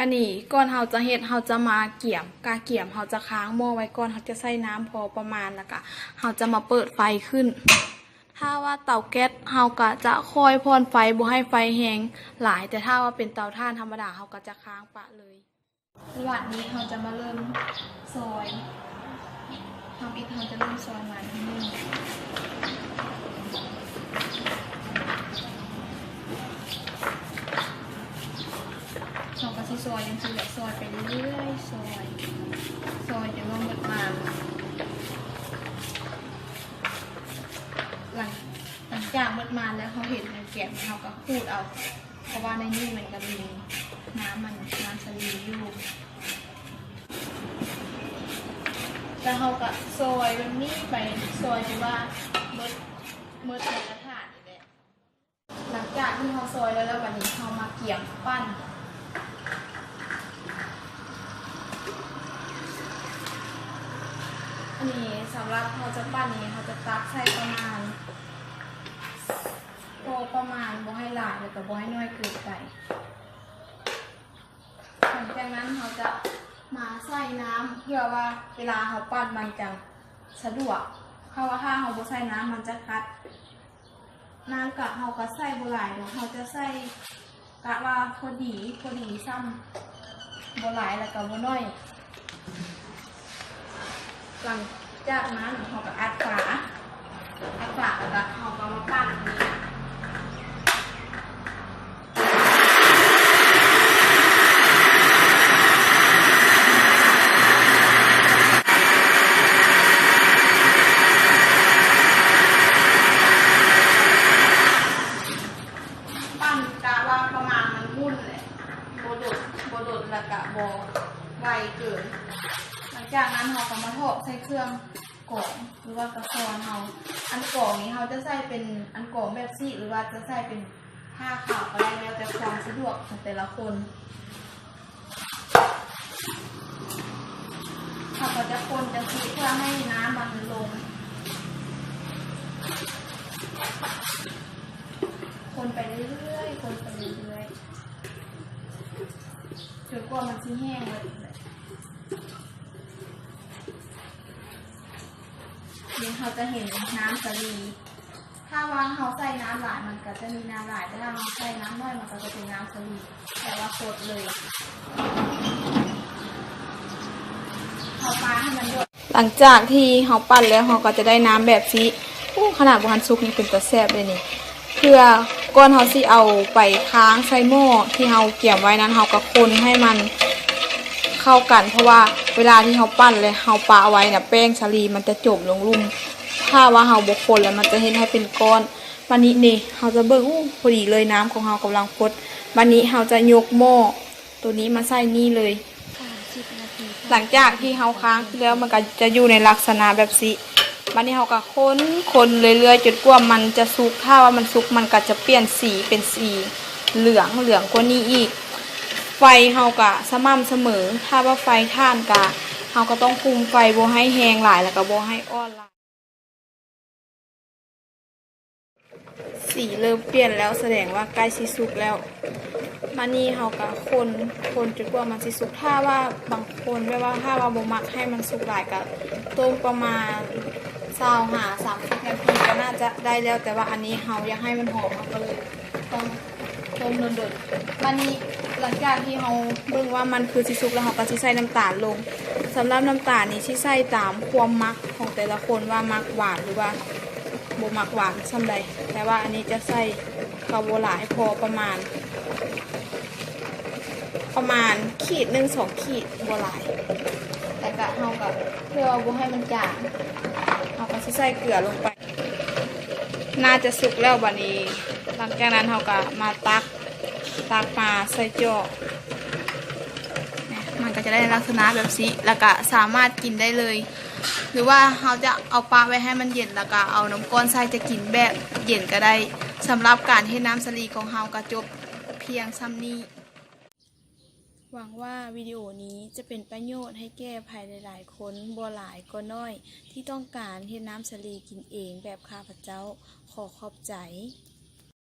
อันนี้ก่อนเราจะเฮ็ดเราจะมาเกี่ยมกาเกี่ยมเราจะค้างหม้อไว้ก่อนเราจะใส่น้ำพอประมาณแล้วก็เราจะมาเปิดไฟขึ้นถ้าว่าเตาแก๊สเราก็จะค่อยพ่นไฟบ่ให้ไฟแห้งหลายแต่ถ้าว่าเป็นเตาถ่านธรรมดาเราก็จะค้างปะเลยระหว่างนี้เราจะมาเริ่มซอยทำอีกเราจะเริ่มซอยมาที่นี่เราก็ซอยยังคือซอยไปเรื่อยๆซอยจนว่าหมดมาหลังจากหมดมาแล้วเขาเห็นในแกะเขาก็ขูดเอาเพราะว่าในนี้มันก็มีน้ำสลีอยู่แล้วเขาก็ซอยแบบนี้ไปซอยจนว่าเมื่อในกระถางนี่แหละหลังจากที่เขาซอยแล้ววันนี้เขามาเกี่ยมปั้นอันนี้สำหรับเขาจะปั้นนี้เขาจะตักใส่ประมาณบ่ให้หลายแต่ก็บ่ให้น้อยเกินไปหลังจากนั้นเขาจะมาใส่น้ำเพื่อว่าเวลาเขาปั้นมันจะสะดวกเพราะว่าถ้าเขาบ่ใส่น้ำมันจะคัดน้ำกะเขาก็ใส่บ่หลายเดี๋ยวเขาจะใส่กะว่าพอดีซ้ำบ่หลายแล้วก็บ่น้อยหลังจากนั้นเขาก็อัดฝาแล้วก็เขาก็มาปั้นนี้แล้วก็บไวเกินหลังจากนั้นเราก็มาทอดใส่เครื่องกรองหรือว่ากระชอนเราอันกรองนี้เราจะใส่เป็นอันกรองแบบซี่หรือว่าจะใส่เป็นผ้าขาวก็ได้แล้วแต่ความสะดวกของแต่ละคนเราก็จะคนจะซีเพื่อให้น้ำมันลงคนไปเรื่อยๆคนไปเรื่อยๆจนกว่ามันจะแห้งเลยเดี๋ยวเราจะเห็นน้ำสลีถ้าว่าเราใส่น้ำหลายมันก็จะมีน้ำหลายแต่ถ้าเราใส่น้ำน้อยมันก็จะเป็นน้ำสลีแต่ว่าสดเลยเราปาให้มันหยดหลังจากที่เราปั่นแล้วเราก็จะได้น้ำแบบนี้ขนาดบุหันซุกนี่เป็นตัวแซ่บเลยนี่เพื่อก้อนเขาสิเอาไปค้างใส่หม้อที่เราเกี่ยมไว้นั้นเราก็คนให้มันเข้ากันเพราะว่าเวลาที่เขาปั้นเลยเขาปะไว้เนี่ยแป้งสาลีมันจะจมลงลุ่มถ้าว่าเขาบกคนแล้วมันจะเห็นให้เป็นก้อนวันนี้นี่เขาจะเบิ่งพอดีเลยน้ำของเขากำลังพดวันนี้เขาจะยกหม้อตัวนี้มาใส่นี่เลยหลังจากที่เขาค้างแล้วมันก็จะอยู่ในลักษณะแบบนี้วันนี้เขาก็คนเรื่อยๆจนกว่ามันจะสุกถ้าว่ามันสุกมันก็จะเปลี่ยนสีเป็นสีเหลืองกว่านี้อีกไฟเขาก็สม่ำเสมอถ้าว่าไฟถ่านก็เขาก็ต้องคุมไฟบ่ให้แห้งหลายแล้วก็บ่ให้อ่อนหลายสีเริ่มเปลี่ยนแล้วแสดงว่าใกล้สิสุกแล้วมานี่เขาก็คนจนกว่ามันสิสุกถ้าว่าบางคนแบบว่าถ้าว่าบ่มักให้มันสุกหลายก็ต้มประมาณ30 นาทีก็น่าจะได้แล้วแต่ว่าอันนี้เขาอยากให้มันหอมเขาก็เลยต้องต้มโดนๆวันนี้หลังจากที่เขาเบิ่งว่ามันคือสิสุกแล้วเขาก็สิใส่น้ำตาลลงสำหรับน้ำตาลนี่ที่ใส่ตามความมักของแต่ละคนว่ามักหวานหรือว่าบ่มักหวานส่ำใดแต่ว่าอันนี้จะใส่ข้าวโบราณพอประมาณขีด1-2 ขีดโบราณแต่ก็เขากับเพื่อบ่ให้มันจางเขาก็ใส่เกลือลงไปน่าจะสุกแล้วบัดนี้หลังจากนั้นเขาก็มาตักมาใส่จอกมันก็จะได้ลักษณะแบบนี้แล้วก็สามารถกินได้เลยหรือว่าเขาจะเอาปลาไว้ให้มันเย็นแล้วก็เอาน้ำก้อนใส่จะกินแบบเย็นก็ได้สำหรับการให้น้ำสลีของเขาก็จบเพียงซ้ำนี้หวังว่าวิดีโอนี้จะเป็นประโยชน์ให้แก่ภัยหลายๆคนบ่หลายก็น้อยที่ต้องการเฮ็ดน้ำสลีกินเองแบบข้าพเจ้าขอขอบใจ